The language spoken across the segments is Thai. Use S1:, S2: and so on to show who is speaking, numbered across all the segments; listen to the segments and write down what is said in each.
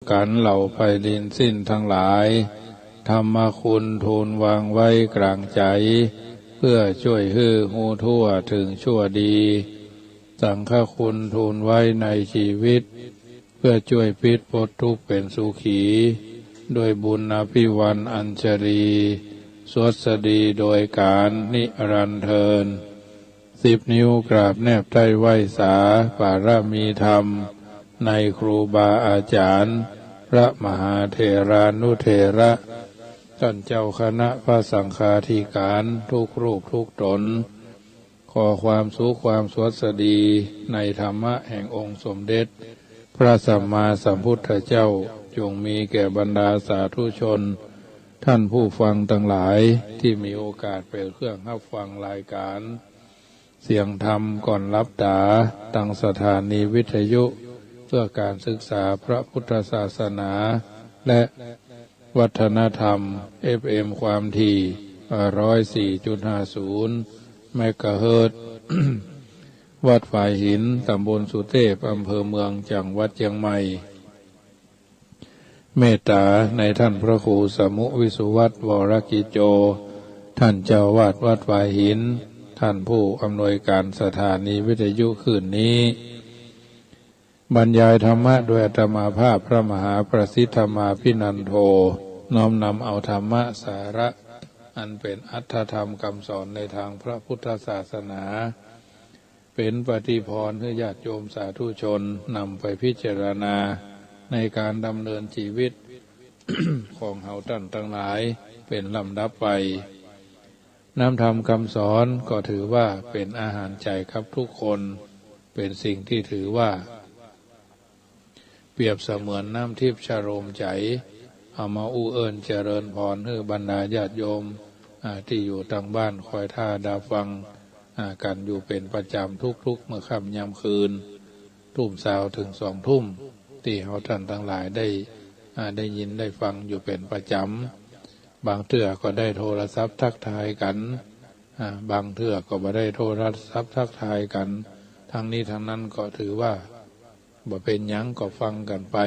S1: กันเหล่าไพลินสิ้นทั้งหลายธรรมคุณทูลวางไว้กลางใจเพื่อช่วยฮื้อหูทั่วถึงชั่วดีสังฆคุณทูลไว้ในชีวิตเพื่อช่วยพิษพ้นทุกข์เป็นสุขีด้วยบุญอภิวันอัญชลีสวสดีโดยการนิรันดร์เทิน10 นิ้วกราบแนบใต้ไหว้สาปารมีธรรมในครูบาอาจารย์พระมหาเถรานุเถระท่านเจ้าคณะพระสังฆาธิการทุกรูปทุกตนขอความสุขความสวัสดีในธรรมะแห่งองค์สมเด็จพระสัมมาสัมพุทธเจ้าจงมีแก่บรรดาสาธุชนท่านผู้ฟังทั้งหลายที่มีโอกาสเป็นเครื่องรับฟังรายการเสียงธรรมก่อนรับตาตั้งสถานีวิทยุเพื่อการศึกษาพระพุทธศาสนาและวัฒนธรรม FM ความถี่ 104.50 เมกะเฮิรตซ์ วัดฝ่ายหินตำบลสุเทพอำเภอเมืองจังหวัดเชียงใหม่เมตตาในท่านพระครูสมุวิสุวัตรวรกิจโจท่านเจ้าวาดวัดฝ่ายหินท่านผู้อำนวยการสถานีวิทยุคืนนี้บรรยายธรรมะโดยอาตมาภาพพระมหาประสิทธมาภินันโทน้อมนำเอาธรรมะสาระอันเป็นอรรถธรรมคำสอนในทางพระพุทธศาสนาเป็นปฏิภรณ์ให้ญาติโยมสาธุชนนำไปพิจารณาในการดำเนินชีวิต ของเฮาท่านทั้งหลายเป็นลำดับไปนำธรรมคำสอนก็ถือว่าเป็นอาหารใจครับทุกคนเป็นสิ่งที่ถือว่าเปรียบเสมือนน้ำทิพย์ชโลมใจเอามาอู้เอิญเจริญพรให้บรรดาญาติโยมที่อยู่ทางบ้านคอยท่าดาฟังกันอยู่เป็นประจำทุกๆเมื่อค่ำยามคืนทุ่มเช้าถึง2 ทุ่มที่เฮาท่านทั้งหลายได้ยินได้ฟังอยู่เป็นประจำบางเทื่อก็ได้โทรศัพท์ทักทายกันบางเทื่อก็บ่ได้โทรศัพท์ทักทายกันทั้งนี้ทั้งนั้นก็ถือว่าบ่เป็นหยังก็ฟังกันไป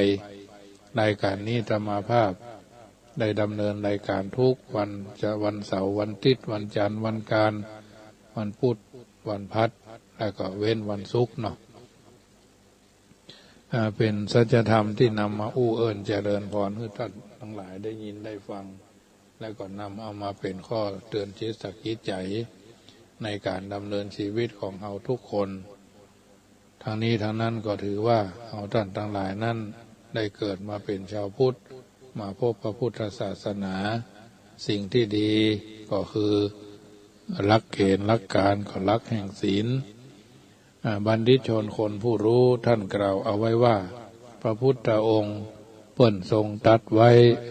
S1: รายการนี้ธรรมาภาพได้ดำเนินรายการทุกวันจะวันเสาร์วันอาทิตย์วันจันทร์วันการวันพุธวันพฤหัสแล้วก็เว้นวันศุกร์เนาะเป็นสัจธรรมที่นำมาอู้เอิญเจริญพรให้ท่านทั้งหลายได้ยินได้ฟังแล้วก็นำเอามาเป็นข้อเตือนจิตสกิจใจในการดำเนินชีวิตของเราทุกคนทางนี้ทางนั้นก็ถือว่าเราท่านทั้งหลายนั้นได้เกิดมาเป็นชาวพุทธมาพบพระพุทธศาสนาสิ่งที่ดีก็คือหลักเกณฑ์หลักการก็หลักแห่งศีลบัณฑิตชนคนผู้รู้ท่านกล่าวเอาไว้ว่าพระพุทธองค์เปิ้นทรงตรัสไว้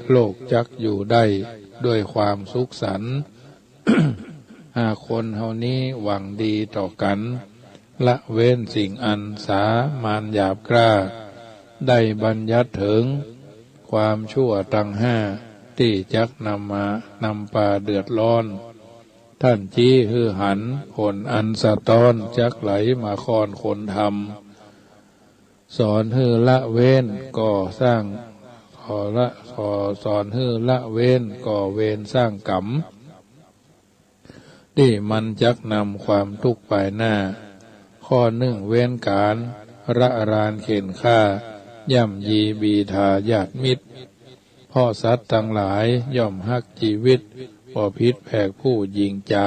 S1: โลกจักอยู่ได้ด้วยความสุขสันต์ คนเฮานี้หวังดีต่อกันละเว้นสิ่งอันสามานหยาบกล้าได้บัญญัติถึงความชั่วทั้ง5ที่จักนำปาเดือดร้อนท่านจี้ฮือหันผลอันสะต้อนจักไหลมาคอนคนทำสอนฮือละเว้นก่อสร้างสอนฮือละเว้นก่อเวรสร้างกรรมที่มันจักนำความทุกข์ไปหน้าข้อ1เว้นการระรานเข็นฆ่าย่ำยีบีทาญาติมิตรพ่อสัตว์ทั้งหลายย่อมฮักชีวิตพอพิษแผกผู้ยิงใจ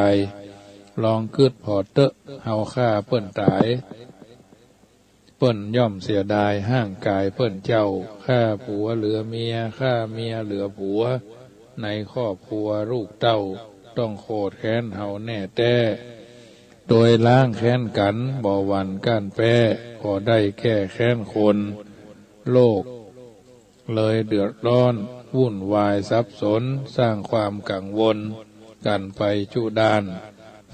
S1: ลองคืดพอเตอะเฮาฆ่าเปิ้นตายเปิ้นย่อมเสียดายห่างกายเปิ้นเจ้าฆ่าผัวเหลือเมียฆ่าเมียเหลือผัวในครอบครัวลูกเต้าต้องโคตรแค้นเฮาแน่แต้โดยล้างแค้นกันบ่หวั่นก้านแป้พอได้แก้แค้นคนโลกเลยเดือดร้อนวุ่นวายสับสนสร้างความกังวลกันไปจุดาน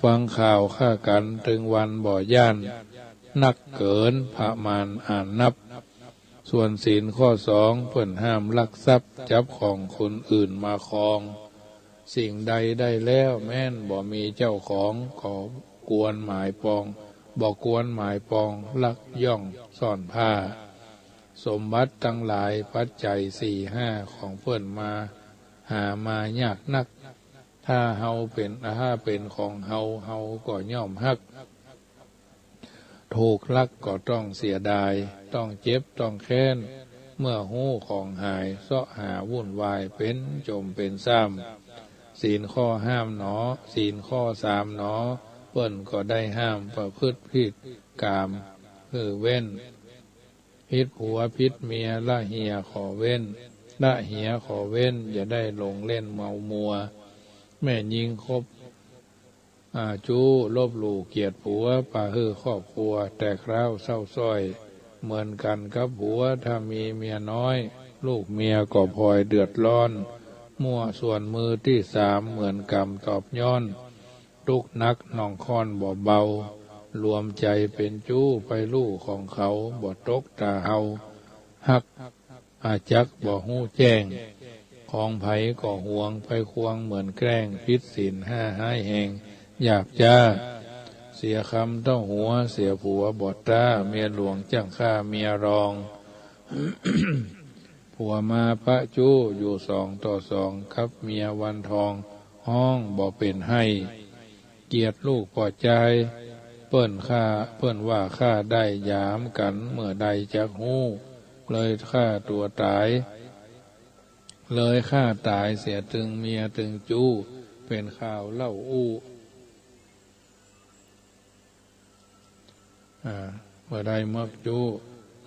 S1: ฟังข่าวฆ่ากันถึงวันบ่ย่านนักเกินพระมารอ่านนับส่วนศีลข้อ2เพิ่นห้ามลักทรัพย์จับของคนอื่นมาครองสิ่งใดได้แล้วแม้นบ่มีเจ้าของขอกวนหมายปองบ่กวนหมายปองลักย่องซ่อนผ้า สมบัติทั้งหลายปัจจัยสี่ห้าของเพิ่นมาหามายากนักถ้าเป็นของเฮาก็ย่อมฮักถูกลักก็ต้องเสียดายต้องเจ็บต้องแค้นเมื่อหู้ของหายเสาะหาวุ่นวายเป็นจมเป็นซ้ำศีลข้อห้ามหนอศีลข้อสามหนอเปิ้นก็ได้ห้ามประพฤติผิดกามเว้นพิษผัวพิษเมียละเหียขอเว้นละเหียขอเว้นอย่าได้ลงเล่นเมามัวแม่ยิงคบจู้ลบหลู่เกียรติผัวป่าครอบครัวแต่คราวเศร้าส้อยเหมือนกันกับผัวถ้ามีเมียน้อยลูกเมียก็พลอยเดือดร้อนมั่วส่วนมือที่สามเหมือนกรรมตอบย้อนทุกนักน้องคอนบ่เบารวมใจเป็นจู้ไปลูกของเขาบ่ตกตาเฮาฮักอาจักบ่หู้แจ้งของไผก็ห่วงไปควงเหมือนแกล้งพิษศีลห้าหายแหงอยากจ้าเสียคำต้องหัวเสียผัวบอดตาเมียหลวงจ้างข้าเมียรอง ผัวมาปะจู้อยู่2-2ครับเมียวันทองห้องบ่เป็นให้เกียรติลูกพอใจเปิ้นว่าข้าได้ยามกันเมื่อใดจักหู้เลยฆ่าตัวตายเลยฆ่าตายเสียตึงเมียตึงจู้เป็นข่าวเล่าอู้เมื่อใดมักจู้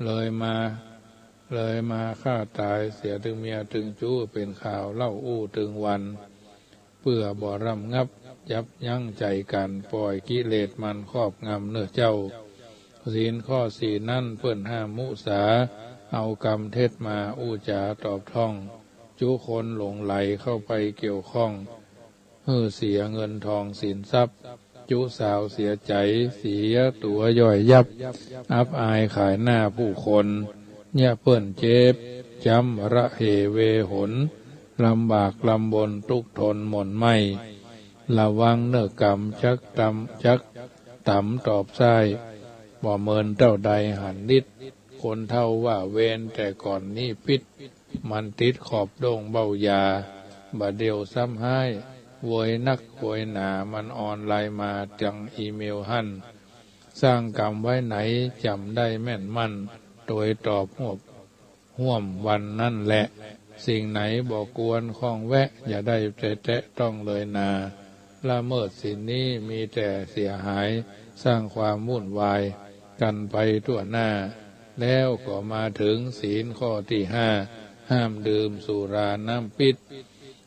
S1: เลยมาฆ่าตายเสียตึงเมียตึงจู้เป็นข่าวเล่าอู้ตึงวันเพื่อบ่รำงับยับยั้งใจกันปล่อยกิเลสมันครอบงำเนื้อเจ้าศีลข้อสี่นั่นเพื่อนห้ามมุสาเอากรรมเทศมาอู้จาตอบท่องจู้คนหลงไหลเข้าไปเกี่ยวข้องเสียเงินทองสินทรัพย์จู้สาวเสียใจเสียตัวย่อยยับอับอายขายหน้าผู้คนเนี่ยเปิ้นเจ็บจำระเหเวหนลำบากลำบนทุกทนหม่นไม่ระวังเนื้อกรรมจักต่ำตอบไส้บ่เมินเจ้าใดหันนิดคนเท่าว่าเวนแต่ก่อนนี้พิษมันติดขอบโด่งเบายาบาเดียวซ้ำให้โวยนักโวยหนามันออนไลน์มาจังอีเมลหั่นสร้างกรรมไว้ไหนจำได้แม่นมั่นโดยตอบห่วมวันนั่นแหละสิ่งไหนบอกกวนข้องแวะอย่าได้แตะต้องเลยนาละเมิดศีลนี้มีแต่เสียหายสร้างความวุ่นวายกันไปทั่วหน้าแล้วก็มาถึงศีลข้อที่ห้าห้ามดื่มสุราน้ำปิด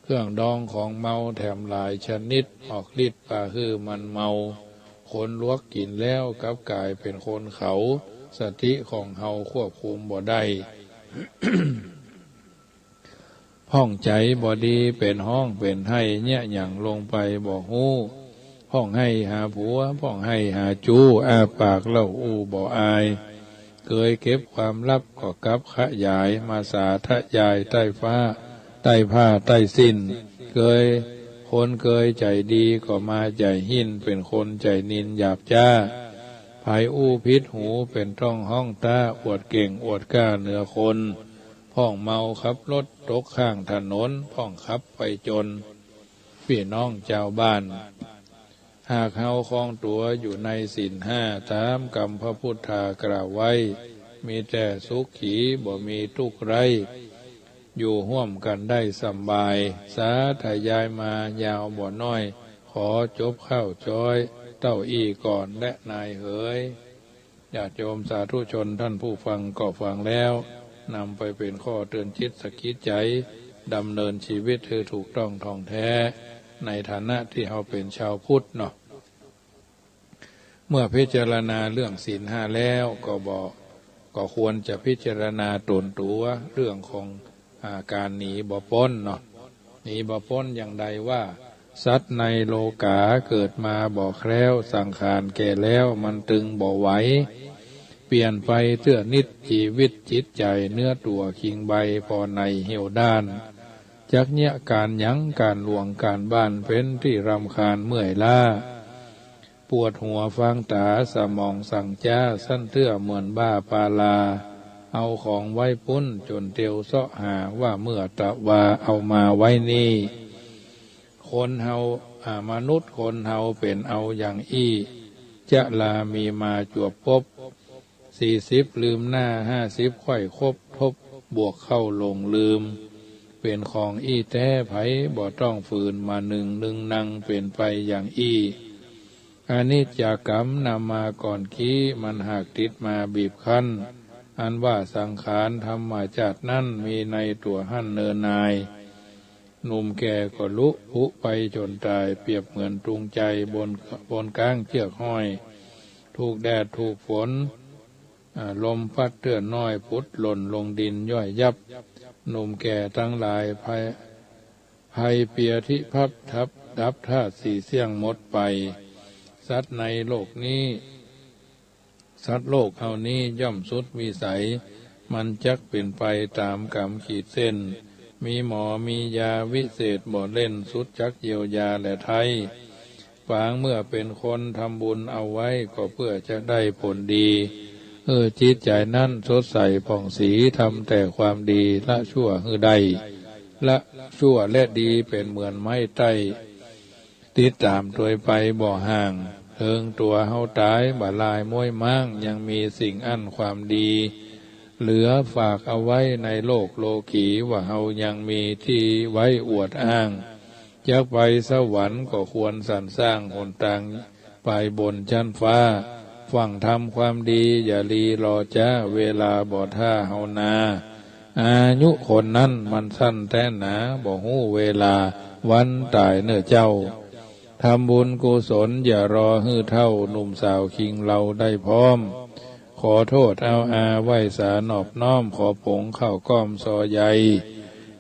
S1: เครื่องดองของเมาแถมหลายชนิดออกฤทธิ์ป่ามันเมาคนลวกกินแล้วกับกายเป็นคนเขาสติของเฮาควบคุมบ่ได้ ห้องใจบ่ดีเป็นห้องเป็นให้เนี่ยอย่างลงไปบ่ฮู้ห้องให้หาผัวห้องให้หาจู้อ้าปากเล่าอู้บ่อายเคยเก็บความลับก็กลับขยายมาสาธยายใต้ฟ้าใต้ผ้าใต้สิ้นเคยใจดีก็มาใจหินเป็นคนใจนินหยาบจ้าไผอู้พิษหูเป็นต้องห้องตาอวดเก่งอวดกล้าเหนือคนพ่องเมาขับรถตกข้างถนนพ่องขับไปจนพี่น้องเจ้าบ้านหากเฮาคล้องตัวอยู่ในศีลห้าตามกรรมพระพุทธากล่าวไว้มีแต่สุขขีบ่มีทุกข์ไรอยู่ห่วมกันได้สบายสาธยายมายาวบ่น้อยขอจบข้าวจ้อยเต้าอี้ก่อนและนายเหยญาติโยมสาธุชนท่านผู้ฟังก็ฟังแล้วนำไปเป็นข้อเตือนจิตสกิดใจดำเนินชีวิตให้ถูกต้องท่องแท้ในฐานะที่เราเป็นชาวพุทธเนาะเมื่อพิจารณาเรื่องศีลห้าแล้วก็ควรจะพิจารณาตนตัวเรื่องของการหนีบ่พ้นเนาะหนีบ่พ้นอย่างใดว่าสัตว์ในโลกาเกิดมาบ่แคล้วสังขารแก่แล้วมันตึงบ่ไหวเปลี่ยนไปเตื้อนิดชีวิตจิตใจเนื้อตัวคิงใบพอในเหี่ยวด้านจักเนี่ยการยั้งการหลวงการบ้านเป็นที่รำคาญเมื่อยล้าปวดหัวฟังตาสมองสั่งจ้าสั้นเตื้อเหมือนบ้าปาลา เอาของไว้ปุ้นจนเตียวเสาะหาว่าเมื่อตะวาเอามาไว้นี่คนเฮามนุษย์คนเฮาเป็นเอาอย่างอี้จะลามีมาจวบปบ40ลืมหน้า50ค่อยคบทบบวกเข้าลงลืมเป็นของอี้แท้ไผบ่ต้องฝืนมาหนึ่งนังเป็นไปอย่างอี้อานิจจกรรมนำมาก่อนขี้มันหากติดมาบีบคั้นอันว่าสังขารธรรมจัดนั่นมีในตัวหั่นเนินนายหนุ่มแก่ก็ลุพุไปจนตายเปรียบเหมือนตรุงใจบนก้างเชือกห้อยถูกแดดถูกฝนลมพัดเตือนน้อยพุทธหล่นลงดินย่อยยับหนุ่มแก่ทั้งหลายภัยเปียทิพับทับดับธาตุสี่เสี่ยงหมดไปสัตว์ในโลกนี้สัตว์โลกเอานี้ย่อมสุดวิสัยมันจักเป็นไปตามกรรมขีดเส้นมีหมอมียาวิเศษบ่เล่นสุดจักเยียวยาและไทยฟางเมื่อเป็นคนทำบุญเอาไว้ก็เพื่อจะได้ผลดีจิตใจนั่นสดใสผ่องสีทำแต่ความดีละชั่วใดละชั่วและดีเป็นเหมือนไม้ใต้ติดตามตัวไปบ่ห่างเทิงตัวเฮาตายบ่ลายม้วยมั่งยังมีสิ่งอันความดีเหลือฝากเอาไว้ในโลกโลกีว่าเฮายังมีที่ไว้อวดอ้างจากไปสวรรค์ก็ควรสรรสร้างหนทางไปบนชั้นฟ้าฟังทำความดีอย่าลีรอจ้าเวลาบ่ท่าเฮานาอายุคนนั้นมันสั้นแต่หนาบ่ฮู้เวลาวันตายเนื้อเจ้าทำบุญกุศลอย่ารอฮื้อเท่าหนุ่มสาวคิงเราได้พร้อมขอโทษเอาไว้สานอบน้อมขอผงเข้าก้อมซอใหญ่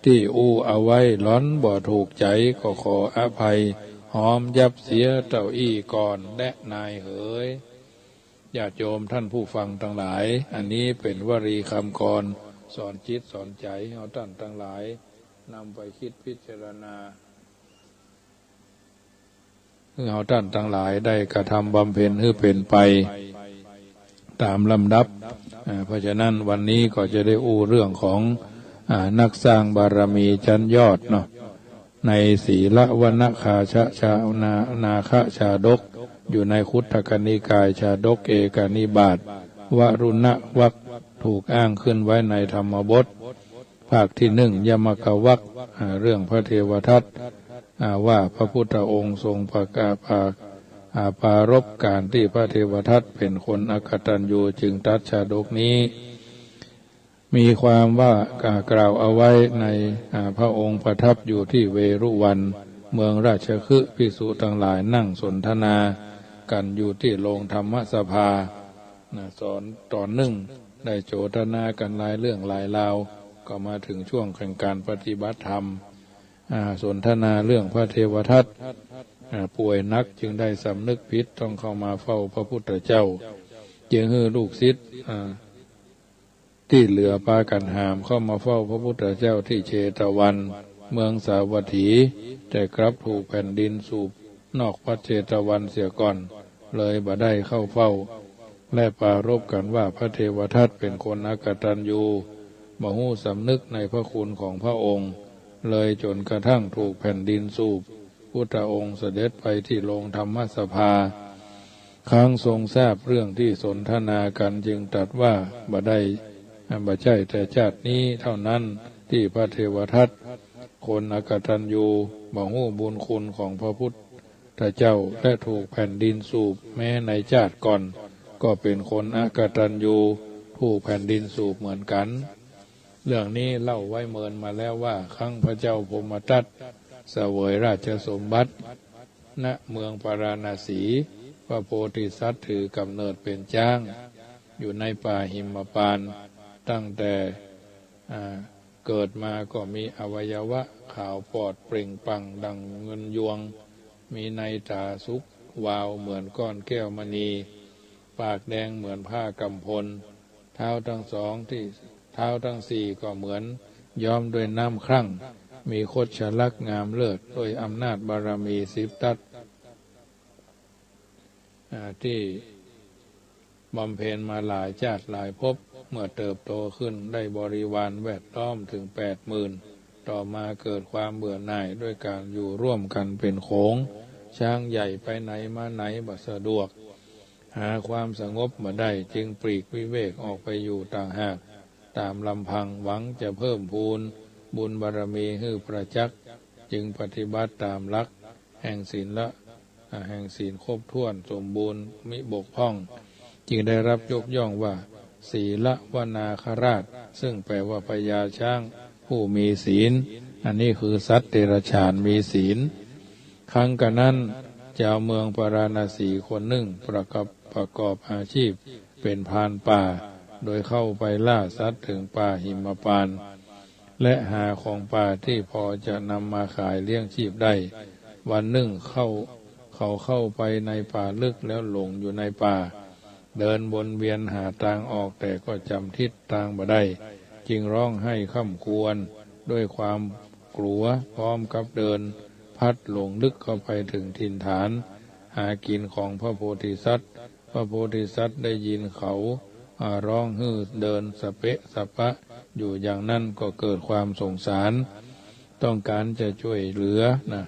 S1: ที่เอาไว้ล้อนบ่ถูกใจก็ขออภัยหอมยับเสียเต้าอี้ก่อนและนายเหยญาติโยมท่านผู้ฟังทั้งหลายอันนี้เป็นวลีคำกรสอนจิตสอนใจให้ท่านทั้งหลายนำไปคิดพิจารณาเพื่อเอาท่านทั้งหลายได้กระทำบำเพ็ญให้เป็นไปตามลำดับเพราะฉะนั้นวันนี้ก็จะได้เรื่องของนักสร้างบารมีชั้นยอดเนาะในศีลวรรณคาชานาคชาดกอยู่ในคุตตกนิกายชาดกเอกนิบาตวรุณวรรคถูกอ้างขึ้นไว้ในธรรมบทภาคที่1ยมกวรรคเรื่องพระเทวทัตว่าพระพุทธองค์ทรงประกาศปารภการที่พระเทวทัตเป็นคนอกตัญญูจึงตรัสชาดกนี้มีความว่ากล่าวเอาไว้ในพระองค์ประทับอยู่ที่เวรุวันเมืองราชคฤห์ภิกษุทั้งหลายนั่งสนทนากันอยู่ที่โรงธรรมสภาสอนตอนหนึ่งได้โจทนากันหลายเรื่องหลายราวก็มาถึงช่วงแห่งการปฏิบัติธรรมสนทนาเรื่องพระเทวทัตป่วยนักจึงได้สำนึกผิดต้องเข้ามาเฝ้าพระพุทธเจ้าจึงให้ลูกศิษย์ที่เหลือพากันหามเข้ามาเฝ้าพระพุทธเจ้าที่เชตวันเมืองสาวัตถีแต่กลับถูกแผ่นดินสูบนอกวัดเชตวันเสียก่อนเลยบ่ได้เข้าเฝ้าและปรารภกันว่าพระเทวทัตเป็นคนอกตัญญูบ่ฮู้สำนึกในพระคุณของพระองค์เลยจนกระทั่งถูกแผ่นดินสูบพุทธองค์เสด็จไปที่โรงธรรมสภาครั้งทรงทราบเรื่องที่สนทนากันจึงตรัสว่าบ่ใช่แต่ชาตินี้เท่านั้นที่พระเทวทัตคนอกตัญญูบ่ฮู้บุญคุณของพระพุทธเจ้าและถูกแผ่นดินสูบแม้ในชาติก่อนก็เป็นคนอกตัญญูถูกแผ่นดินสูบเหมือนกันเรื่องนี้เล่าไว้เมินมาแล้วว่าครั้งพระเจ้าพมทัตเสวยราชสมบัติณเมืองปาราณสีพระโพธิสัตว์ถือกำเนิดเป็นช้างอยู่ในป่าหิมพานต์ตั้งแต่เกิดมาก็มีอวัยวะขาวปอดเปล่งปลั่งดังเงินยวงมีในตาสุกวาวเหมือนก้อนแก้วมณีปากแดงเหมือนผ้ากำพลเท้าทั้งสี่ก็เหมือนย้อมด้วยน้ำครั่งมีคดชลักงามเลิศโดยอำนาจบารมี10 ทัศที่บำเพ็ญมาหลายชาติหลายภพ มื่อเติบโตขึ้นได้บริวารแวดล้อมถึง80,000ต่อมาเกิดความเบื่อหน่ายด้วยการอยู่ร่วมกันเป็นโขงช้างใหญ่ไปไหนมาไหนบ่สะดวกหาความสงบมาได้จึงปลีกวิเวกออกไปอยู่ต่างหากตามลำพังหวังจะเพิ่มพูนบุญบารมีให้ประจักษ์จึงปฏิบัติตามหลักแห่งศีลครบถ้วนสมบูรณ์มิบกพร่องจึงได้รับยกย่องว่าศีลวนาคราชซึ่งแปลว่าพญาช้างผู้มีศีลอันนี้คือสัตว์เดรัจฉานมีศีลครั้งกันนั้นชาวเมืองปาราณสีคนหนึ่งประกอบอาชีพเป็นพรานป่าโดยเข้าไปล่าสัตว์ถึงป่าหิมพานต์และหาของป่าที่พอจะนำมาขายเลี้ยงชีพได้วันหนึ่งเขาเข้าไปในป่าลึกแล้วหลงอยู่ในป่าเดินวนเวียนหาทางออกแต่ก็จำทิศทางบ่ได้จึงร้องไห้ค่ำครวญด้วยความกลัวพร้อมกับเดินพัดหลงลึกเข้าไปถึงถิ่นฐานหากินของพระโพธิสัตว์พระโพธิสัตว์ได้ยินเขาร้องฮือเดินสเปะสปะอยู่อย่างนั้นก็เกิดความสงสารต้องการจะช่วยเหลือนะ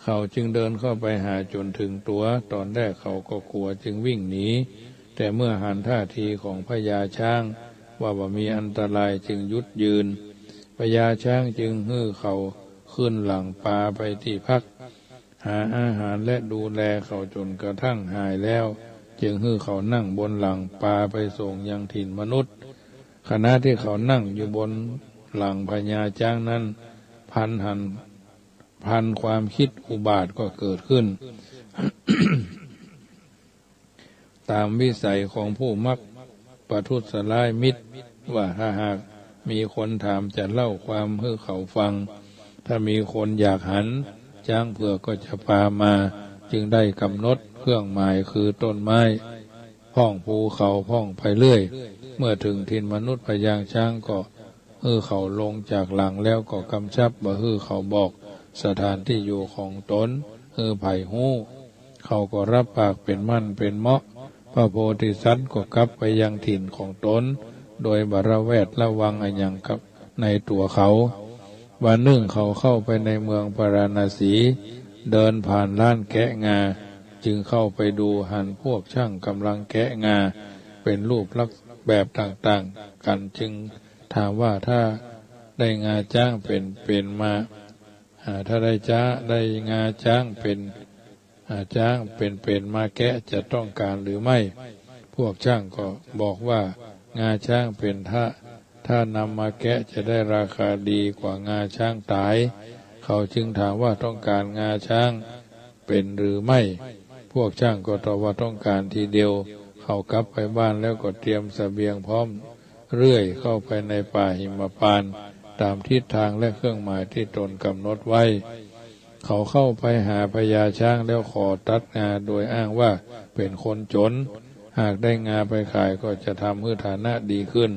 S1: เขาจึงเดินเข้าไปหาจนถึงตัวตอนแรกเขาก็กลัวจึงวิ่งหนีแต่เมื่อหันท่าทีของพญาช้างว่ามีอันตรายจึงหยุดยืนพญาช้างจึงฮื้อเขาขึ้นหลังปลาไปที่พักหาอาหารและดูแลเขาจนกระทั่งหายแล้วจึงฮื้อเขานั่งบนหลังปลาไปส่งยังถิ่นมนุษย์ขณะที่เขานั่งอยู่บนหลังพญาช้างนั้นพันความคิดอุบาทก็เกิดขึ้น ตามวิสัยของผู้มักประทุษร้ายมิตรว่าถ้าหากมีคนถามจะเล่าความให้เขาฟังถ้ามีคนอยากหันช้างเผือกก็จะพามาจึงได้กำหนดเครื่องหมายคือต้นไม้พ้องภูเขาพ้องไปเรื่อยเมื่อถึงถิ่นมนุษย์พญาช้างก็เขาลงจากหลังแล้วก็กำชับว่าเขาบอกสถานที่อยู่ของตนไผ่หู้เขาก็รับปากเป็นมั่นเป็นเมาะพระโพธิสัตว์ก็กลับไปยังถิ่นของตนโดยบระแวดระวังอันยังกับในตัวเขาวันหนึ่งเขาเข้าไปในเมืองปาราณสีเดินผ่านร้านแกะงาจึงเข้าไปดูหันพวกช่างกำลังแกะงาเป็นรูปลักษณ์แบบต่างๆกันจึงถามว่าถ้าได้งาจ้างเป็นมาถ้าได้งาจ้างเป็นมาแกะจะต้องการหรือไม่พวกช่างก็บอกว่างาช้างเป็นถ้านำมาแกะจะได้ราคาดีกว่างาช้างตายเขาจึงถามว่าต้องการงาช้างเป็นหรือไม่พวกช่างก็ตอบว่าต้องการทีเดียวเขากลับไปบ้านแล้วก็เตรียมเสบียงพร้อมเรื่อยเข้าไปในป่าหิมพานต์ตามทิศทางและเครื่องหมายที่ตนกำหนดไว้เขาเข้าไปหาพญาช้างแล้วขอตัดงาโดยอ้างว่าเป็นคนจนหากได้งาไปขายก็จะทำให้ฐานะดีขึ้น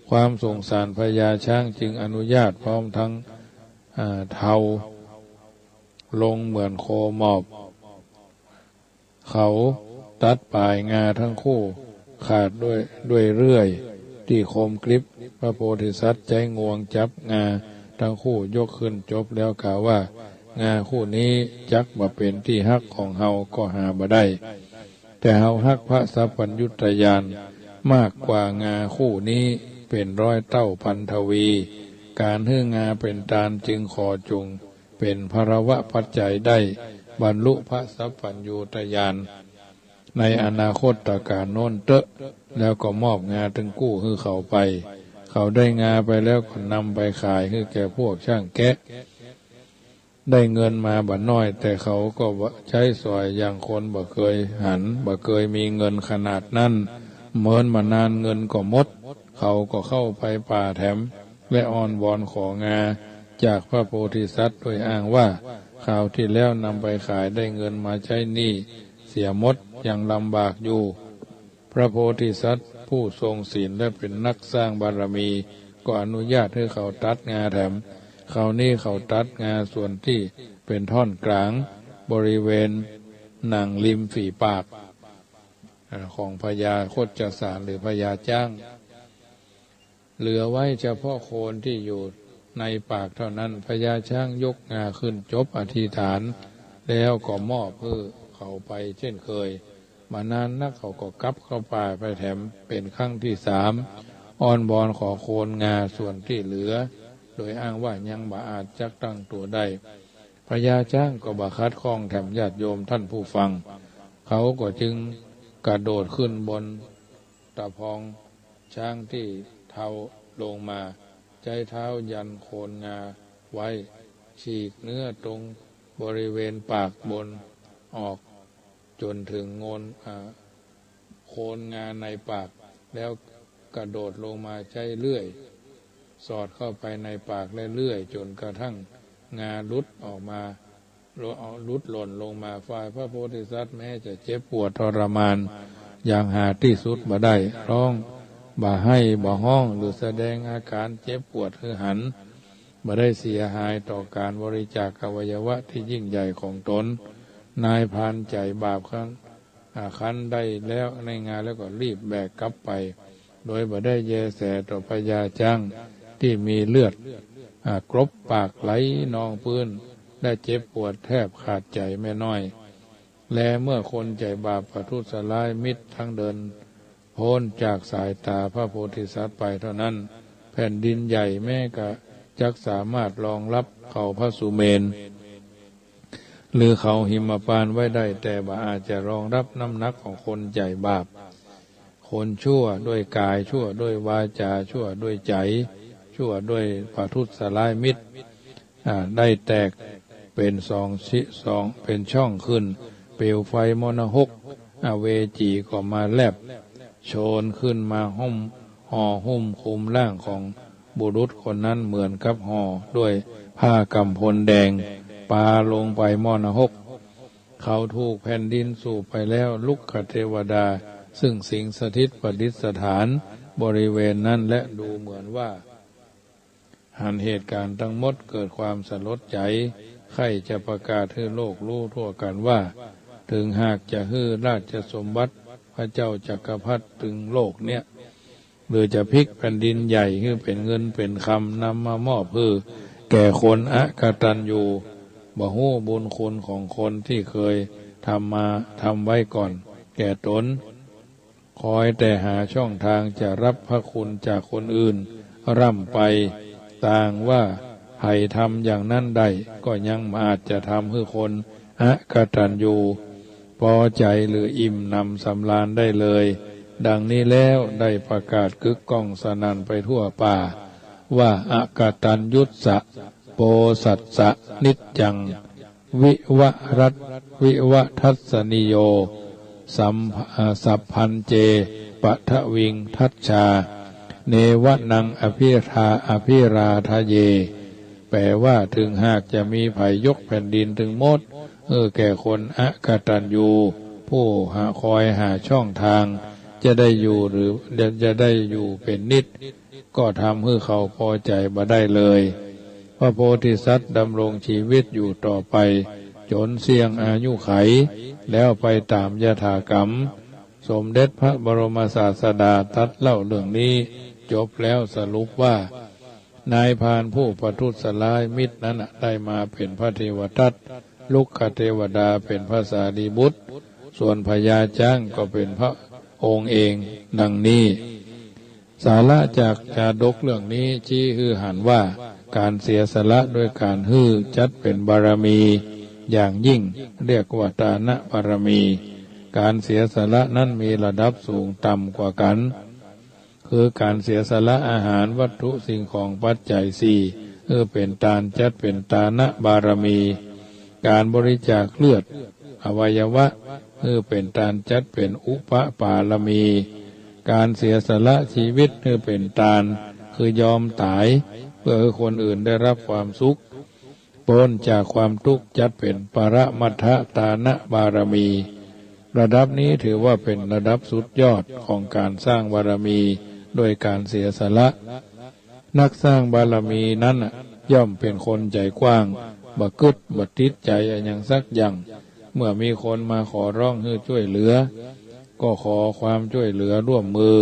S1: ความสงสารพญาช้างจึงอนุญาตพร้อมทั้งเทาลงเหมือนโคหมอบเขาตัดปลายงาทั้งคู่ขาดด้วยเรื่อยที่คมกริบพระโพธิสัตว์ใจงวงจับงาทั้งคู่ยกขึ้นจบแล้วกล่าวว่างาคู่นี้จักมาเป็นที่ฮักของเฮาก็หาบ่ได้แต่เฮาฮักพระสัพพัญญุตญาณมากกว่างาคู่นี้เป็นร้อยเต้าพันทวีการให้งาเป็นตาลจึงขอจงเป็นภรวะปัจจัยได้บรรลุพระสัพพัญญุตญาณในอนาคตการโน้นเตอะแล้วก็มอบงาทั้งกู้ให้เขาไปเขาได้งาไปแล้วก็นำไปขายให้แก่พวกช่างแกะได้เงินมาบ่น้อยแต่เขาก็ใช้สอยอย่างคนบ่เคยหันบ่เคยมีเงินขนาดนั้นเมินมานานเงินก็หมดเขาก็เข้าไปป่าแถมและอ้อนวอนของาจากพระโพธิสัตว์โดยอ้างว่าคราวที่แล้วนำไปขายได้เงินมาใช้หนี้เสียหมดยังลำบากอยู่พระโพธิสัตว์ผู้ทรงศีลและเป็นนักสร้างบารมีก็อนุญาตให้เขาตัดงาแถมคราวนี้เขาตัดงาส่วนที่เป็นท่อนกลางบริเวณหนังริมฝีปาก ของพญาโคจสารหรือพญาจ้างเหลือไว้เฉพาะโคนที่อยู่ในปากเท่านั้นพญาช้างยกงาขึ้นจบอธิษฐานแล้วก็มอบเพื่อเขาไปเช่นเคยมานานนักเขาก็กลับเข้าป่าไปแถมเป็นครั้งที่3อ้อนบอนขอโคนงาส่วนที่เหลือโดยอ้างว่ายังบ่อาจจักตั้งตัวได้พญาช้างก็บ่คัดข้องแถมญาติโยมท่านผู้ฟังเขาก็จึงกระโดดขึ้นบนตะพองช้างที่เท้าลงมาใจเท้ายันโคนงาไว้ฉีกเนื้อตรงบริเวณปากบนออกจนถึงโคนงาในปากแล้วกระโดดลงมาใช้เลื่อยสอดเข้าไปในปากเรื่อยๆจนกระทั่งงาหลุดออกมาหลุดหล่นลงมาฝ่ายพระโพธิสัตว์แม้จะเจ็บปวดทรมานอย่างหาที่สุดบ่ได้ร้องบ่ให้บ่ห้องหรือแสดงอาการเจ็บปวดคือหันบ่ได้เสียหายต่อการบริจาคอวัยวะที่ยิ่งใหญ่ของตนนายพรานใจบาปคันได้แล้วในงานแล้วก็รีบแบกกลับไปโดยบ่ได้แยแสต่อพญาช้างที่มีเลือดกรบปากไหลนองพื้นได้เจ็บปวดแทบขาดใจไม่น้อยและเมื่อคนใจบาปประทุษร้ายมิตรทั้งเดินพ้นจากสายตาพระโพธิสัตว์ไปเท่านั้นแผ่นดินใหญ่แม้กะจักสามารถรองรับเขาพระสุเมนหรือเขาหิมพานต์ไว้ได้แต่บ่อาจจะรองรับน้ำหนักของคนใจบาปคนชั่วด้วยกายชั่วด้วยวาจาชั่วด้วยใจชั่วด้วยประทุษร้ายมิตรได้แตกเป็นเป็นช่องขึ้นเปลวไฟมรณกเวจีก็มาแลบโชนขึ้นมาห่อหุ้มคุมร่างของบุรุษคนนั้นเหมือนกับห่อด้วยผ้ากำพลแดงปาลงไปมรณกเขาถูกแผ่นดินสูบไปแล้วลุกขเทวดาซึ่งสิงสถิตประดิษฐานบริเวณนั้นและดูเหมือนว่าหันเหตุการณ์ทั้งหมดเกิดความสลดใจใครจะประกาศให้โลกรู้ทั่วกันว่าถึงหากจะฮื้อราชสมบัติพระเจ้าจักรพรรดิถึงโลกเนี่ยหรือจะพลิกแผ่นดินใหญ่ให้เป็นเงินเป็นคำนำมามอบเพื่อแก่คนอกตัญญูบ่ฮู้บุญคุณของคนที่เคยทำไว้ก่อนแก่ตนคอยแต่หาช่องทางจะรับพระคุณจากคนอื่นร่ำไปต่างว่าให้ทำอย่างนั้นได้ก็ยังอาจจะทำให้คนอกตัญญูพอใจหรืออิ่มนำสำราญได้เลยดังนี้แล้วได้ประกาศกึกก้องสนั่นไปทั่วป่าว่าอกตัญญูสะโปสัสสะนิจจังวิวรัตวิวทัสสนิโยสัพพันเจปะทวิงทัชชาเนวนังอภิราทะเยแปลว่าถึงหากจะมีภัยยกแผ่นดินถึงหมดแก่คนอกตัญญูผู้คอยหาช่องทางจะได้อยู่หรือจะได้อยู่เป็นนิจก็ทำให้เขาพอใจบ่ได้เลยพระโพธิสัตว์ดำรงชีวิตอยู่ต่อไปจนเสี่ยงอายุไขแล้วไปตามยถากรรมสมเด็จพระบรมศาสดาตรัสเล่าเรื่องนี้จบแล้วสรุปว่านายพรานผู้ประทุษร้ายมิตรนั้นได้มาเป็นพระเทวทัตลุกขเทวดาเป็นพระสารีบุตรส่วนพญาช้างก็เป็นพระองค์เองดังนี้สาระจากจาดกเรื่องนี้ชี้คือหันว่าการเสียสละด้วยการฮื้อจัดเป็นบารมีอย่างยิ่งเรียกว่าทานบารมีการเสียสละนั้นมีระดับสูงต่ำกว่ากันคือการเสียสละอาหารวัตถุสิ่งของปัจจัยสี่เป็นทานจัดเป็นทานบารมีการบริจาคเลือดอวัยวะเป็นทานจัดเป็นอุปปารมีการเสียสละชีวิตเป็นทานคือยอมตายเพื่อให้คนอื่นได้รับความสุขพ้นจากความทุกข์จัดเป็นปรมัตถทานบารมีระดับนี้ถือว่าเป็นระดับสุดยอดของการสร้างบารมีโดยการเสียสละนักสร้างบารมีนั้นย่อมเป็นคนใจกว้างบ่กึดบ่ติดใจอย่างสักอย่างเมื่อมีคนมาขอร้องให้ช่วยเหลือ ก็ขอความช่วยเหลือร่วมมือ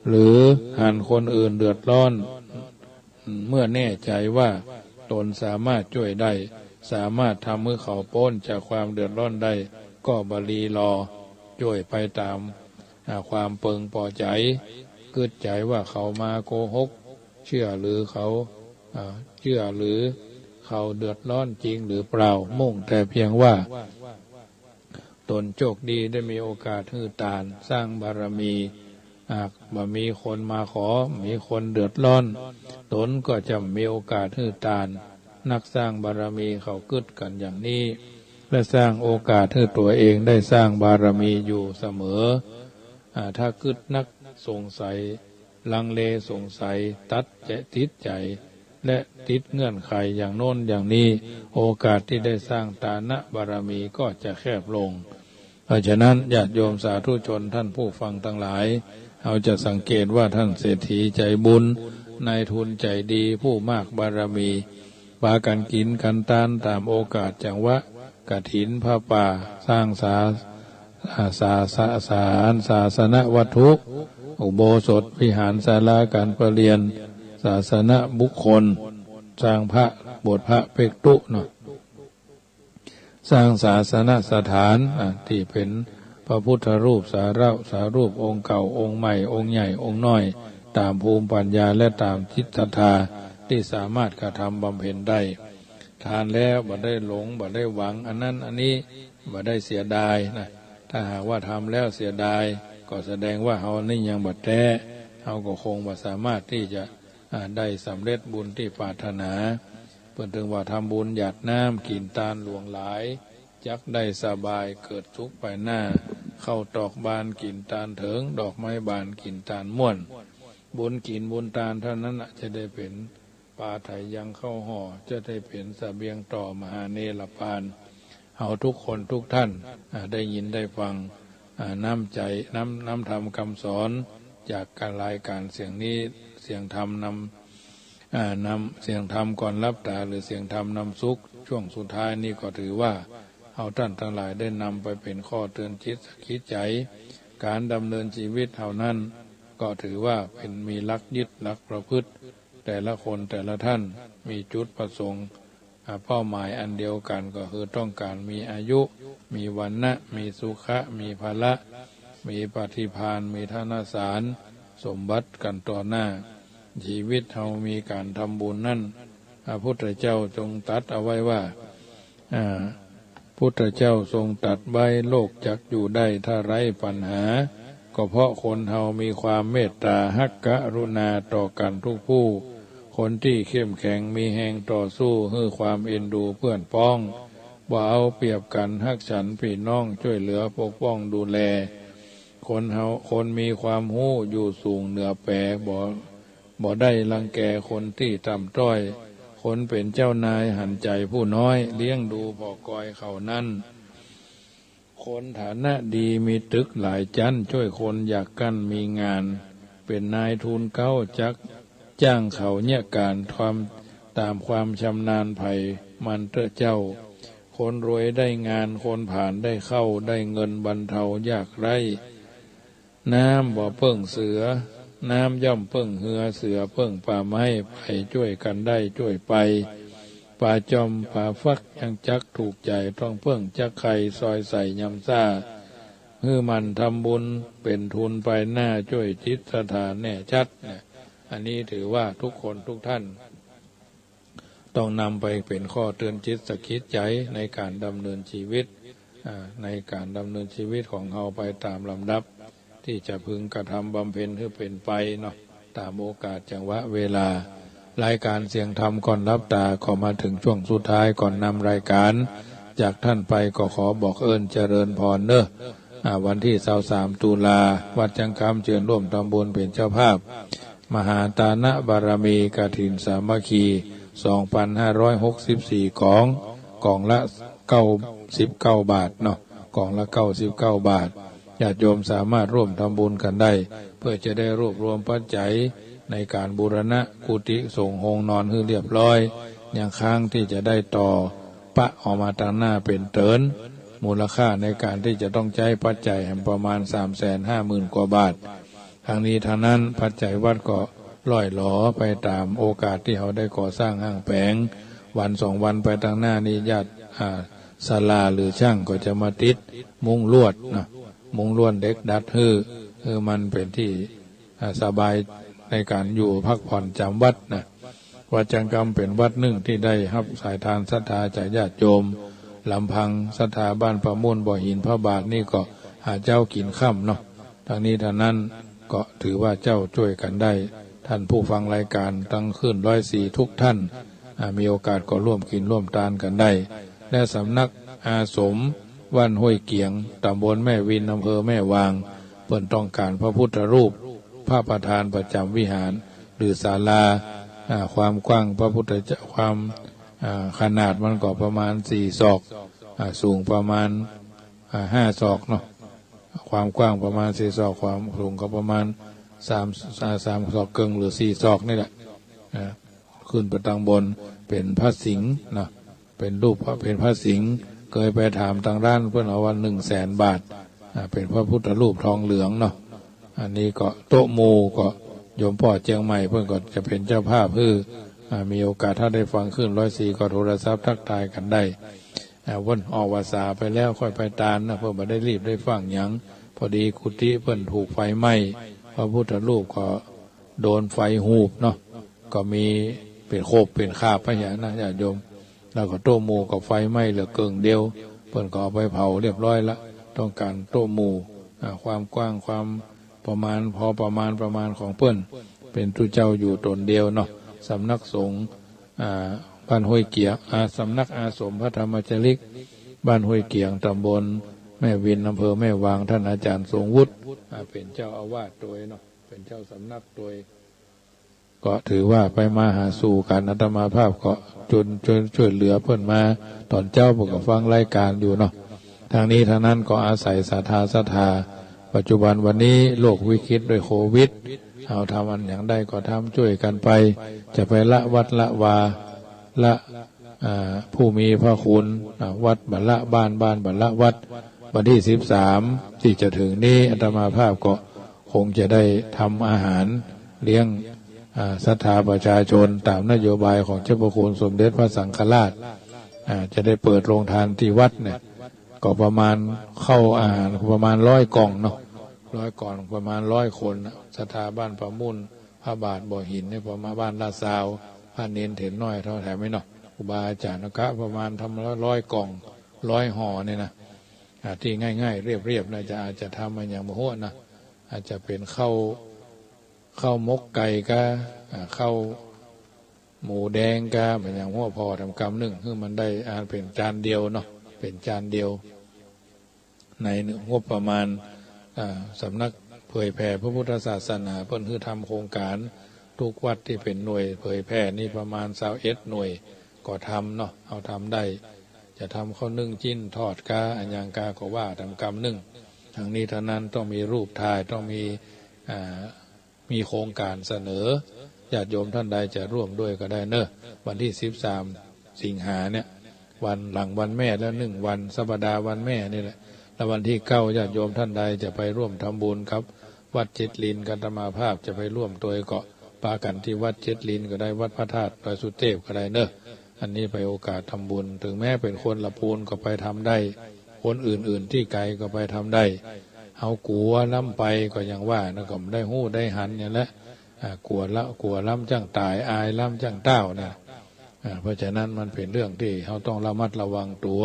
S1: หรือหากคนอื่นเดือดร้อนเมื่อแน่ใจว่าตนสามารถช่วยได้สามารถทำให้เขาพ้นจากความเดือดร้อนได้ก็บลีรอช่วยไปตามความเปิงพอใจกึดใจว่าเขามาโกหกเชื่อหรือเขาเชื่อหรือเขาเดือดร้อนจริงหรือเปล่ามุ่งแต่เพียงว่าตนโชคดีได้มีโอกาสฮือตานสร้างบารมีบ่มีคนมาขอมีคนเดือดร้อนตนก็จะมีโอกาสฮือตานนักสร้างบารมีเขากึดกันอย่างนี้และสร้างโอกาสให้ตัวเองได้สร้างบารมีอยู่เสมอถ้ากึดนักสงสัยลังเลสงสัยตัดจะติดใจและติดเงื่อนไขอย่างโน้นอย่างนี้โอกาสที่ได้สร้างฐานะบารมีก็จะแคบลงเพราะฉะนั้นญาติโยมสาธุชนท่านผู้ฟังทั้งหลายเราจะสังเกตว่าท่านเศรษฐีใจบุญนายทุนใจดีผู้มากบารมีปากันกินกันตานตามโอกาสจังหวะกฐินผ้าป่าสร้างศาสนวัตถุอุโบสถวิหารศาลาการประเรียนศาสนบุคคลสร้างพระโบสถ์พระเภกตุเนาะสร้างศาสนสถานที่เป็นพระพุทธรูปสารูปองค์เก่าองค์ใหม่องค์ใหญ่องค์น้อยตามภูมิปัญญาและตามจิตศรัทธาที่สามารถกระทำบำเพ็ญได้ทานแล้วบ่ได้หลงบ่ได้หวังอันนั้นอันนี้บ่ได้เสียดายนะถ้าหากว่าทำแล้วเสียดายก็แสดงว่าเฮานี่ยังบ่แท้เฮาก็คงบ่สามารถที่จะได้สำเร็จบุญที่ปรารถนาเพิ่นถึงว่าทำบุญหยาดน้ำกินตาลหลวงหลายจักได้สบายเกิดทุกข์ไปหน้าเข้าตอกบานกินตาลเถิงดอกไม้บานกินตาลม่วนบุญกินบุญตาลเท่านั้นจะได้เป็นปลาไถยังเข้าห่อจะได้เป็นเสบียงต่อมหาเนรพานเฮาทุกคนทุกท่านได้ยินได้ฟังน้ำใจน้ำธรรมคำสอนจากการรายการเสียงนี้เสียงธรรมนำเสียงธรรมก่อนรับตาหรือเสียงธรรมนำสุขช่วงสุดท้ายนี้ก็ถือว่าเอาท่านทั้งหลายได้นำไปเป็นข้อเตือนจิตคิดใจการดำเนินชีวิตเท่านั้นก็ถือว่าเป็นมีหลักยึดหลักประพฤติแต่ละคนแต่ละท่านมีจุดประสงค์เป้าหมายอันเดียวกันก็คือต้องการมีอายุมีวรรณะมีสุขะมีภาละมีปฏิภาณมีธนสารสมบัติกันต่อหน้าชีวิตเรามีการทำบุญนั่นพระพุทธเจ้าทรงตรัสเอาไว้ว่าพุทธเจ้าทรงตรัสไว้โลกจักอยู่ได้ถ้าไร้ปัญหาก็เพราะคนเฮามีความเมตตาฮักกรุณาต่อกันทุกผู้คนที่เข้มแข็งมีแห่งต่อสู้ให้ความเอ็นดูเพื่อนพ้องบ่เอาเปรียบกันฮักฉันพี่น้องช่วยเหลือปกป้องดูแลคนมีความหู้อยู่สูงเหนือแปรบ่ได้รังแกคนที่ต่ำต้อยคนเป็นเจ้านายหันใจผู้น้อยเลี้ยงดูพอกอยเขานั่นคนฐานะดีมีตึกหลายชั้นช่วยคนอยากกั้นมีงานเป็นนายทุนเก้าจักจ้างเขาเนี่ยการตามความชำนาญไผ่มันเตอเจ้าคนรวยได้งานคนผ่านได้เข้าได้เงินบรรเทายากไร้น้ำบ่เพิ่งเสือน้ำย่อมเพิ่งเหือเสือเพิ่งป่าไม้ไปช่วยกันได้ช่วยไปป่าจอมป่าฟักยังจักถูกใจต้องเพิ่งจักไข่ซอยใส่ยำซ่ามันทำบุญเป็นทุนไปหน้าช่วยจิตสถานแน่ชัดอันนี้ถือว่าทุกคนทุกท่านต้องนำไปเป็นข้อเตือนจิตสะกิดใจในการดำเนินชีวิตในการดำเนินชีวิตของเราไปตามลำดับที่จะพึงกระทำบำเพ็ญให้เป็นไปเนาะตามโอกาสจังหวะเวลารายการเสียงธรรมก่อนรับตาขอมาถึงช่วงสุดท้ายก่อนนำรายการจากท่านไปก็ขอบอกเอิญเจริญพรเนอะวันที่23 ตุลาวัดจังคำเชิญร่วมทำบุญเป็นเจ้าภาพมหาตานะบารมีกฐินสามัคคี 2,564 กล่องละ99 บาทเนาะกล่องละ99 บาทญาติโยมสามารถร่วมทำบุญกันได้เพื่อจะได้รวบรวมปัจจัยในการบูรณะกุฏิส่งโฮงนอนให้เรียบร้อยอย่างค้างที่จะได้ต่อปะออกมาทางหน้าเป็นเติน มูลค่าในการที่จะต้องใช้ปัจจัยประมาณ 350,000 กว่าบาททางนี้ทางนั้นปัจจัยวัดก็ล่อยหลอไปตามโอกาสที่เขาได้ก่อสร้างห้างแผงวัน2 วันไปทางหน้านี้ญาติศาลาหรือช่างก็จะมาติดมุ้งลวดนะมุ้งลวดเด็กดัดมันเป็นที่สบายในการอยู่พักผ่อนจำวัดนะวัดจังกรรมเป็นวัดหนึ่งที่ได้รับสายทานศรัทธาจากญาติโยมลำพังศรัทธาบ้านประมุ่นบ่อหินพระบาทนี่ก็หาเจ้ากินข้ามเนาะทางนี้ทางนั้นก็ถือว่าเจ้าช่วยกันได้ท่านผู้ฟังรายการตั้งขึ้น104ทุกท่านมีโอกาสก็ร่วมกินร่วมทานกันได้และสำนักอาสมวัดห้วยเกียงตำบลแม่วินอำเภอแม่วางเปิ่นต้องการพระพุทธรูปพระประธานประจำวิหารหรือศาลาความกว้างพระพุทธเจ้าความขนาดมันก็ประมาณ4 ศอกสูงประมาณ5 ศอกเนาะความกว้างประมาณ4 ศอกความสูงก็ประมาณ3 ศอกเกิงหรือ4 ศอกนี่แหละขึ้นไปตั้งบนเป็นพระสิงห์นะเป็นรูปเป็นพระสิงห์เคยไปถามทางด้านเพื่อนเอาว่า100,000 บาทเป็นพระพุทธรูปทองเหลืองเนาะอันนี้ก็โต๊ะหมู่ก็โยมพ่อเจียงใหม่เพื่อนก็จะเป็นเจ้าภาพมีโอกาสถ้าได้ฟังขึ้น104ก็โทรศัพท์ทักทายกันได้วันออกวาสาไปแล้วค่อยไปตานนะเพื่อมาได้รีบได้ฟังหยังพอดีกุฏิเพื่อนถูกไฟไหม้พระพุทธรูปก็โดนไฟหูบเนาะก็มีเป็นโคบเป็นคาบพระยานะญาติโยมแล้วก็โต๊ะหมู่ก็ไฟไหม้เหลือเกินเดียวเพื่อนก็เอาไปเผาเรียบร้อยละต้องการโต๊ะหมู่ความกว้างความประมาณพอประมาณของเพื่อนเป็นตุเจ้าอยู่ตนเดียวเนาะสำนักสงฆ์บ้านห้วยเกียงสำนักอาสมพระธรรมจริกบ้านห้วยเกียงตำบลแม่วินอำเภอแม่วางท่านอาจารย์ทรงวุฒิเป็นเจ้าอาวาสโดยเนาะเป็นเจ้าสำนักโดยก็ถือว่าไปมาหาสู่การอาตมาภาพก็จนช่วยเหลือเพื่อนมาตอนเจ้าบอกกับฟังรายการอยู่เนาะทางนี้ทางนั้นก็อาศัยศรัทธาปัจจุบันวันนี้โลกวิกฤตด้วยโควิดเอาทำอันอย่างใดก็ทำช่วยกันไปจะไปละวัดละวาละผู้มีพระคุณวัดบัลละบ้านบัลละวัดวันที่13ที่จะถึงนี้อาตมาภาพก็คงจะได้ทำอาหารเลี้ยงศรัทธาประชาชนตามนโยบายของเจ้าพระคุณสมเด็จพระสังฆราชจะได้เปิดโรงทานที่วัดเนี่ยก็ประมาณเข้าอาหารประมาณ100 กล่องเนาะ100 กล่องประมาณ100 คนศรัทธาบ้านประมุ่นพระบาทบ่อหินเนี่ยประมาณบ้านลาดซาวพระเนนเถนน้อยเท่าแถมไม่เนาะครูบาอาจารย์นะครับประมาณทำ100 กล่อง100 ห่อเนี่ยนะที่ง่ายๆเรียบๆนะอาจจะทำมาอย่างมโหนะอาจจะเป็นข้าวมกไก่กะข้าวหมูแดงกะเป็นอย่างหัวพอทำกำหนึ่งคือมันได้เป็นจานเดียวเนาะเป็นจานเดียวในงบประมาณสำนักเผยแผ่พระพุทธศาสนาเพิ่นคือทำโครงการทุกวัดที่เป็นหน่วยเผยแผ่นี่ประมาณ21 หน่วยก็ทำเนาะเอาทำได้จะทำข้าวนึ่งจิ้นทอดกาอันยังกาก็ว่าทำกำนึ่งทางนี้เท่านั้นต้องมีรูปถ่ายต้องมีโครงการเสนอญาติโยมท่านใดจะร่วมด้วยก็ได้เนอะวันที่13 สิงหาเนี่ยวันหลังวันแม่แล้ว1 วันสัปดาห์วันแม่นี่แหละแล้ววันที่9ญาติโยมท่านใดจะไปร่วมทำบุญครับวัดเจ็ดลินกันตมาภาพจะไปร่วมตัวเกาะปากันที่วัดเจ็ดลินก็ได้วัดพระธาตุดอยสุเทพก็ได้เนอะอันนี้ไปโอกาสทำบุญถึงแม้เป็นคนละพูนก็ไปทำได้คนอื่นๆที่ไกลก็ไปทำได้เอากลัวล้ำไปก็ยังว่านะก็ได้หู้ได้หันอย่างละกลัวล้ำจังตายอายล้ำจังเต้าเนี่ยเพราะฉะนั้นมันเป็นเรื่องที่เขาต้องระมัดระวังตัว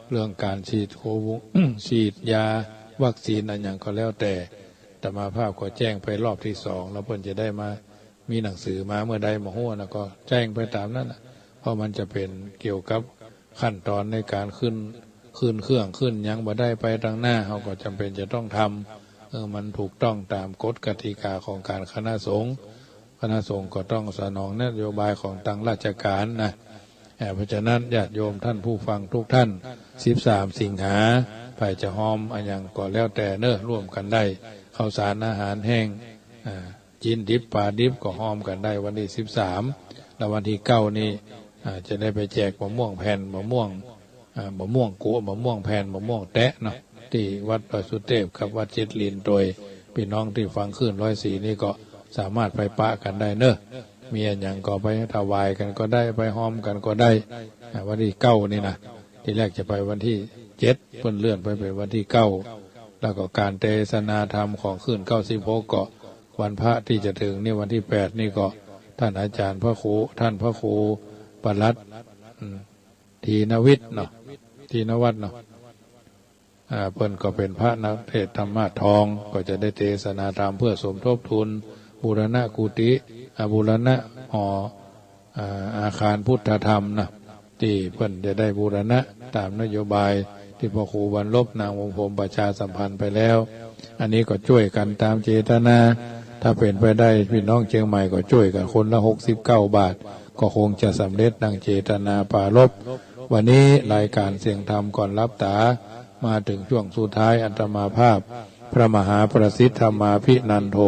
S1: เรื่องการฉีดโควิด ฉีดยาวัคซีนอะไรอย่างก็แล้วแต่อาตมาภาพก็แจ้งไปรอบที่2แล้วเพิ่นจะได้มามีหนังสือมาเมื่อใดมาหัวนะก็แจ้งไปตามนั้นเพราะมันจะเป็นเกี่ยวกับขั้นตอนในการขึ้นเครื่องขึ้นยังบ่ได้ไปทางหน้าเขาก็จำเป็นจะต้องทำมันถูกต้องตามกฎกติกาของการคณะสงฆ์ก็ต้องสนองนโยบายของทางราชการนะเพราะฉะนั้นญาติโยมท่านผู้ฟังทุกท่าน13 สิงหาไปจะหอมอันอย่างก็แล้วแต่เนอะร่วมกันได้ข้าวสารอาหารแห้งจีนดิบปลาดิบก็หอมกันได้วันที่13แล้ววันที่9นี่จะได้ไปแจกมะม่วงแผ่นมะม่วง มะม่วงโกมะม่วงแผ่นมะม่วงแตะเนาะที่วัดดอยสุเทพกับวัดเจ็ดลินโดยพี่น้องที่ฟังขึ้น104นี่ก็สามารถไปปะกันได้เนอะมีอย่างก็ไปถวายกันก็ได้ไปห้อมกันก็ได้วันที่9นี่นะที่แรกจะไปวันที่7เพิ่นเลื่อนไปเป็นวันที่9แล้วก็การเทศนาธรรมของขึ้น96ก็วันพระที่จะถึงนี่วันที่8นี่ก็ท่านอาจารย์พระครูท่านพระครูปลัดทีนวิทย์เนาะทีนวัฒน์เนาะเพิ่นก็เป็นพระนักเทศธรรมะทองก็จะได้เทศนาธรรมเพื่อสมทบทุนบูรณะกุฏิบูรณะหออาคารพุทธธรรมนะที่เพิ่นจะได้บูรณะตามนโยบายที่พ่อครูบรรลบนางวงศ์พรหมประชาสัมพันธ์ไปแล้วอันนี้ก็ช่วยกันตามเจตนาถ้าเป็นไปได้พี่น้องเชียงใหม่ก็ช่วยกันคนละ69 บาทก็คงจะสำเร็จดังเจตนาปรารภวันนี้รายการเสียงธรรมก่อนรับตามาถึงช่วงสุดท้ายอัตมาภาพพระมหาประสิทธิธรรมาภินันโท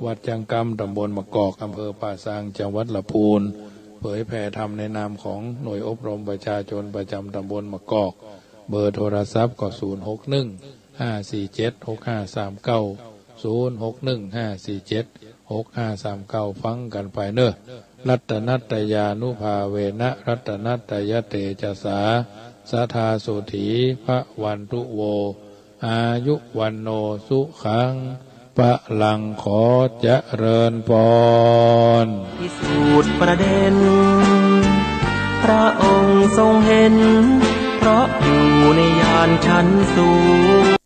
S1: วัดจังกำตำบลมะกอกอำเภอป่าซางจังหวัดลำพูนเผยแผ่ธรรมในนามของหน่วยอบรมประชาชนประจำตำบลมะกอกเบอร์โทรศัพท์ก็061-547-6539 ฟังกันไปเนอะรัตนัตตยานุภาเวนะรัตนัตตยเตจสาสัทธาสุถีพระวันตุโวอายุวันโนสุขังพระลังขอเจริญพร
S2: พิสูจน์ประเด็นพระองค์ทรงเห็นเพราะอยู่ในญาณชั้นสูง